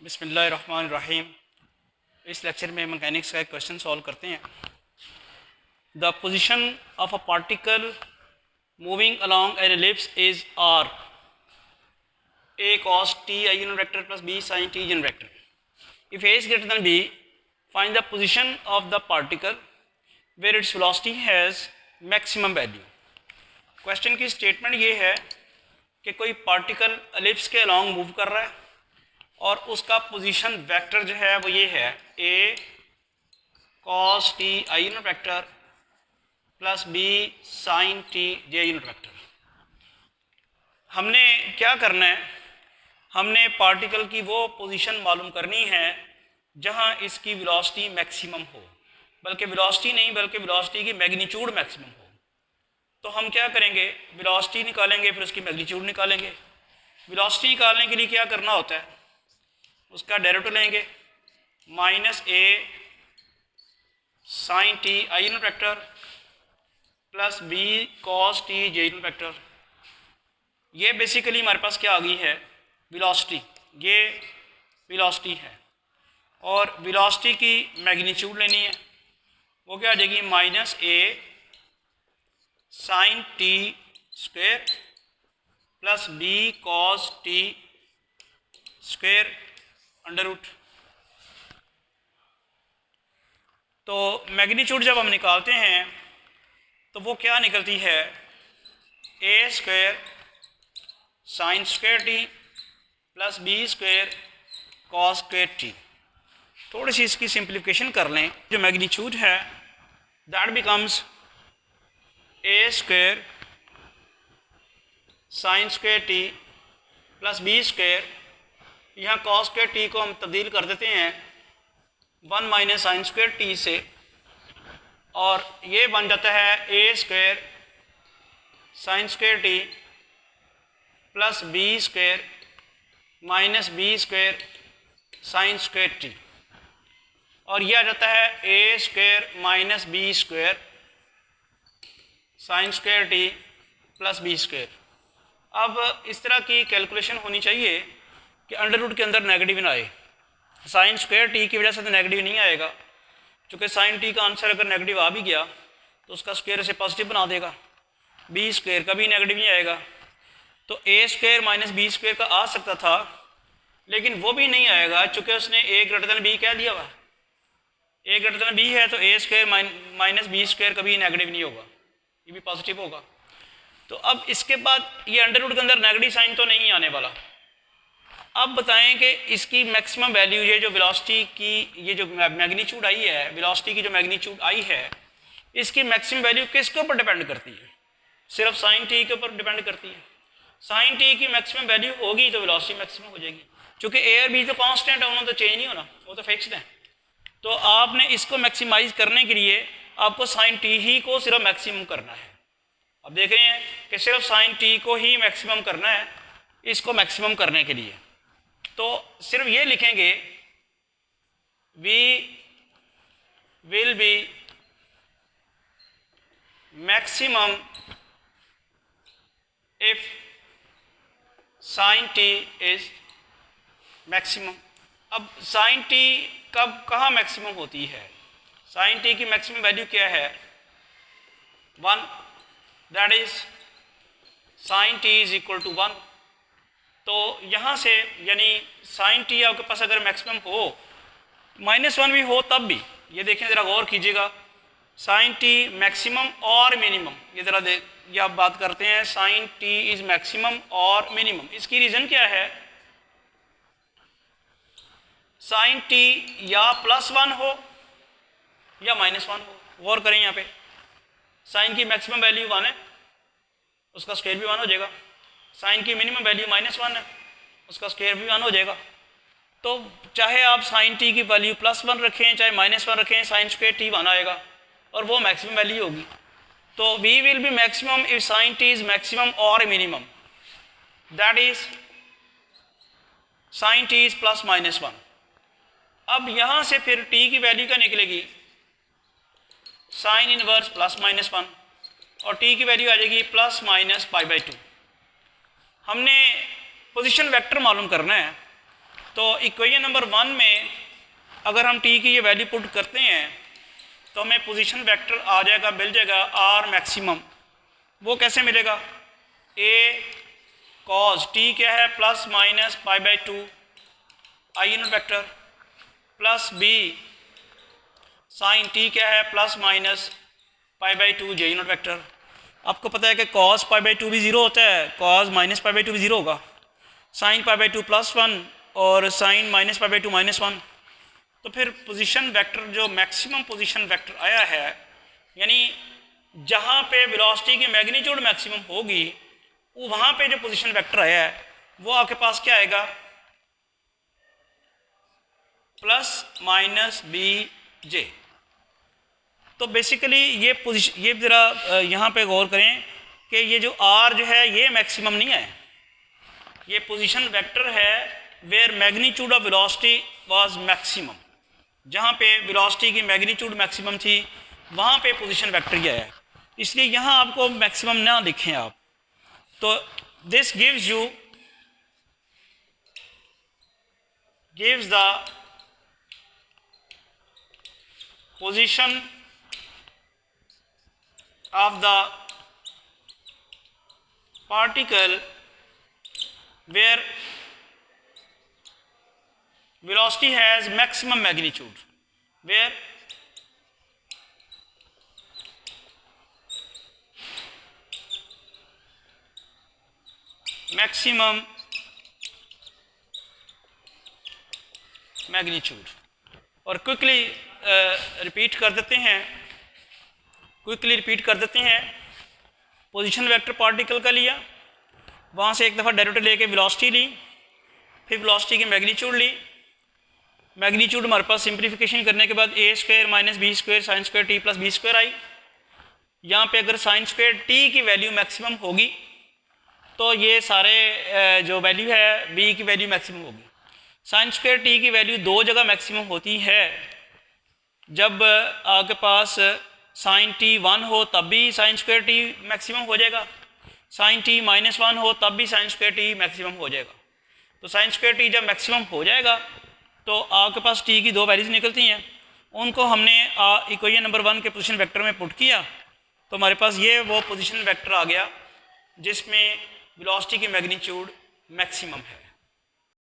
बिस्मिल्लाहिर्रहमानिर्रहीम। इस लेक्चर में मैकेनिक्स का एक क्वेश्चन सॉल्व करते हैं। The position of a particle moving along an ellipse is r a cos t i unit vector plus b sign t unit vector. If a is greater than b find the position of the particle where its velocity has maximum value. Question की statement ये है कि कोई particle ellipse के along move कर रहा है और उसका पोजीशन वेक्टर जो है वो ये है a cos t i unit vector plus b sign t j unit vector. हमने क्या करना है, हमने पार्टिकल की वो पोजीशन मालूम करनी है जहां इसकी वेलोसिटी मैक्सिमम हो, बल्कि वेलोसिटी नहीं बल्कि वेलोसिटी की मैग्नीट्यूड मैक्सिमम हो। तो हम क्या करेंगे, वेलोसिटी निकालेंगे फिर उसकी मैग्नीट्यूड निकालेंगे। वेलोसिटी निकालने के लिए क्या करना होता है, उसका डेरिवेटिव लेंगे minus a sign t i unit vector plus b cos t j unit vector. ये बेसिकली हमारे पास क्या आ गई है, वेलोसिटी। ये वेलोसिटी है और वेलोसिटी की मैग्नीट्यूड लेनी है, वो क्या आ जाएगी minus a sign t square plus b cos t square under root. तो मैग्नीट्यूड जब हम निकालते हैं तो वो क्या निकलती है, a square sine square t plus b square cos square t. थोड़ी सी इसकी सिंप्लीफिकेशन कर लें, जो मैग्नीट्यूड है that becomes a square sine square t plus b square. यहाँ कॉस स्क्वायर टी को हम तब्दील कर देते हैं 1 माइनस साइन स्क्वायर टी से, और ये बन जाता है a square sine square t plus b square minus b square sine square t, और यह आ जाता है a square minus b square sine square t plus b square. अब इस तरह की कैलकुलेशन होनी चाहिए कि अंडर रूट के अंदर नेगेटिव ना आए। साइन स्क्वायर टी की वजह से तो नेगेटिव नहीं आएगा, क्योंकि साइन टी का आंसर अगर नेगेटिव आ भी गया तो उसका स्क्वायर से पॉजिटिव बना देगा। बी स्क्वायर का भी नेगेटिव नहीं आएगा, तो ए स्क्वायर माइनस बी स्क्वायर का आ सकता था, लेकिन वो भी नहीं आएगा चूँकि उसने ए ग्रेटर देन बी कह दिया हुआ। ए ग्रेटर देन बी है तो ए स्क्वायर माइनस बी स्क्वायर कभी नेगेटिव नहीं होगा, ये भी पॉजिटिव होगा। तो अब इसके बाद ये अंडर रूट के अंदर नेगेटिव साइन तो नहीं आने वाला। अब बताएं कि इसकी मैक्सिमम वैल्यू, ये जो वेलोसिटी की ये जो मैग्नीट्यूड आई है, वेलोसिटी की जो मैग्नीट्यूड आई है, इसकी मैक्सिमम वैल्यू किसके ऊपर डिपेंड करती है, सिर्फ साइन टी के ऊपर डिपेंड करती है। साइन टी की मैक्सिमम वैल्यू होगी तो वेलोसिटी मैक्सिमम हो जाएगी, क्योंकि ए और बी तो कांस्टेंट है, उन्होंने तो चेंज नहीं होना, वो तो फिक्स्ड है। तो आपने इसको मैक्सिमाइज करने के लिए आपको साइन टी ही को सिर्फ मैक्सिमम करना है। अब देख रहे हैं कि सिर्फ साइन टी को ही मैक्सिमम करना है। इसको मैक्सिमम करने के लिए तो सिर्फ ये लिखेंगे we will be maximum if sign t is maximum. अब साइन टी कब कहाँ मैक्सिमम होती है, साइन टी की मैक्सिमम वैल्यू क्या है 1, that is sign t is equal to 1। तो यहाँ से यानी साइन टी आपके पास अगर मैक्सिमम हो, -1 भी हो तब भी, ये देखें ज़रा गौर कीजिएगा, साइन टी मैक्सिमम और मिनिमम, ये ज़रा ये आप बात करते हैं साइन टी इज़ मैक्सिमम और मिनिमम। इसकी रीज़न क्या है, साइन टी या +1 हो या -1 हो। गौर करें यहाँ पे साइन की मैक्सिमम वैल्यू 1 है, उसका स्क्वायर भी 1 हो जाएगा। साइन की मिनिमम वैल्यू -1 है, उसका स्क्वायर भी 1 हो जाएगा। तो चाहे आप साइन टी की वैल्यू +1 रखें चाहे -1 रखें, साइन स्क्वायर टी 1 आएगा और वो मैक्सिमम वैल्यू होगी। तो we will be maximum if sign t is maximum और minimum, that is sign t is +-1। अब यहाँ से फिर टी की वैल्यू क्या निकलेगी, साइन इनवर्स +-1, और टी की वैल्यू आ जाएगी ±π/2। हमने पोजीशन वेक्टर मालूम करना है तो इक्वेशन नंबर 1 में अगर हम टी की ये वैल्यू पुट करते हैं तो हमें पोजीशन वेक्टर आ जाएगा, मिल जाएगा आर मैक्सिमम। वो कैसे मिलेगा? ए कॉज टी क्या है plus minus pi by 2 i unit vector, plus b sign t क्या है plus minus pi by 2 j unit vector. आपको पता है कि कॉस पाई बाई 2 भी ज़ीरो होता है, कॉस माइनस पाई बाई 2 भी ज़ीरो होगा, साइन पाई बाई 2 प्लस 1 और sin minus pi by 2 minus 1। तो फिर पोजीशन वेक्टर जो मैक्सिमम पोजीशन वेक्टर आया है, यानी जहाँ पे वेलोसिटी की मैग्नीट्यूड मैक्सिमम होगी वहाँ पे जो पोजीशन वेक्टर आया है वो आपके पास क्या आएगा? Plus minus b j. तो बेसिकली ये पोजीशन, ये ज़रा यहाँ पे गौर करें कि ये जो आर जो है ये मैक्सिमम नहीं है, ये पोजीशन वेक्टर है where magnitude of velocity was maximum. जहाँ पे वेलोसिटी की मैग्नीट्यूड मैक्सिमम थी वहाँ पे पोजीशन वेक्टर ही आया है, इसलिए यहाँ आपको मैक्सिमम ना लिखें आप। तो this gives the position of the particle where velocity has maximum magnitude, where maximum magnitude। और क्विकली रिपीट कर देते हैं, पोजीशन वेक्टर पार्टिकल का लिया, वहाँ से एक दफ़ा डेरिवेटिव लेके वेलोसिटी ली, फिर वेलोसिटी की मैग्नीट्यूड ली, मैग्नीट्यूड हमारे पास सिंप्लीफिकेशन करने के बाद a square minus b square sine square t plus b square आई। यहाँ पे अगर साइन स्क्वायर टी की वैल्यू मैक्सिमम होगी तो ये सारे जो वैल्यू है बी की वैल्यू मैक्सिमम होगी। साइन स्क्वायर टी की वैल्यू दो जगह मैक्सिमम होती है, जब आपके पास साइन टी 1 हो तब भी साइन स्क्वायर टी मैक्सिमम हो जाएगा, साइन टी माइनस 1 हो तब भी साइन स्क्वायर टी मैक्सिमम हो जाएगा। तो साइन स्क्वायर टी जब मैक्सिमम हो जाएगा तो आपके पास टी की दो वैल्यूज निकलती हैं, उनको हमने इक्वेशन नंबर 1 के पोजीशन वेक्टर में पुट किया तो हमारे पास ये वो पोजीशन वेक्टर आ गया जिसमें वेलोसिटी की मैग्नीट्यूड मैक्सिमम है।